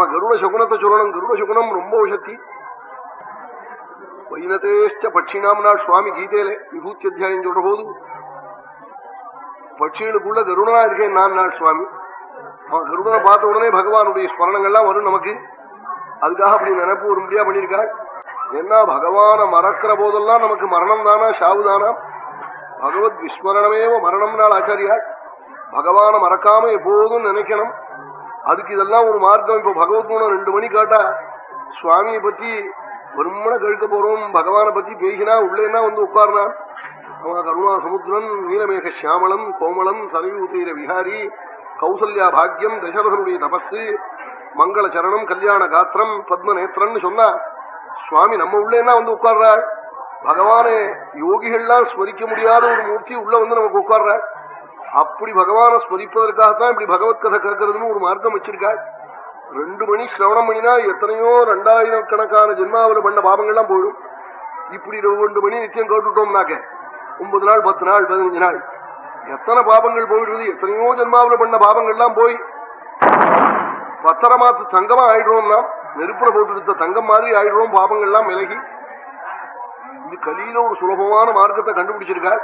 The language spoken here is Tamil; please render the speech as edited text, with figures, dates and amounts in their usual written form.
ஆமா, கருட சகுனத்தை சொல்லணும். கருட சகுனம் ரொம்ப சக்தி. வைனதேஷ்ட பட்சினாம்னா சுவாமி கீதையில விபூத்தி அத்தியாயம் சொல்ற போது பட்சிகளுக்குள்ள கருடனா இருக்கேன் நான் சுவாமி. கருடனை பார்த்த உடனே பகவானுடைய ஸ்மரணங்கள்லாம் வரும் நமக்கு. அதுக்காக அப்படி நினைப்பு வரும்படியா பண்ணியிருக்காள். ஏன்னா பகவான மறக்கிற போதெல்லாம் நமக்கு மரணம் தானா சாவு தானா. பகவத் விஸ்மரணமேவ மரணம் நாள் ஆச்சாரியாள். பகவான மறக்காம எப்போதும் நினைக்கணும். அதுக்கு இதெல்லாம் ஒரு மார்க்கம். இப்ப பகவத்குணம் 2 மணி காட்டா சுவாமியை பத்தி வருமன கேட்க போறோம். பகவானை பத்தி பேசினா உள்ளேன்னா வந்து உட்கார்னான். அவன் கருணா சமுத்திரன், நீலமேக சியாமளம், கோமளம், சரயூதீர விஹாரி, கௌசல்யா பாக்யம், தசரதனுடைய தபஸு, மங்கள சரணம், கல்யாண காத்திரம், பத்ம நேத்திரன்னு சொன்னா சுவாமி நம்ம உள்ளேன்னா வந்து உட்கார்றாள். பகவானை யோகிகள்லாம் ஸ்மரிக்க முடியாத ஒரு மூர்த்தி உள்ள வந்து நமக்கு உட்கார்றாள். அப்படி பகவானை ஸ்மரிப்பதற்காகத்தான் இப்படி பகவத் கதை கேட்கறதுன்னு ஒரு மார்க்கம் வச்சிருக்காள். 2 மணி சிரவணம் பண்ணினா எத்தனையோ 2000 கணக்கான ஜென்மாவில் பண்ண பாபங்கள்லாம் போயிடும். இப்படி 2 மணி நிச்சயம் கேட்டுட்டோம்னாக்க 9 நாள் 10 நாள் 15 நாள் எத்தனை பாபங்கள் போயிடுறது. எத்தனையோ ஜென்மாவில் பண்ண பாபங்கள்லாம் போய் பத்திரமாத்து தங்கமா ஆயிடுறோம்னா நெருப்புல போட்டு தங்கம் மாதிரி ஆயிடுறோம். பாபங்கள்லாம் விலகி இது கலியில ஒரு சுலபமான மார்க்கத்தை கண்டுபிடிச்சிருக்காள்.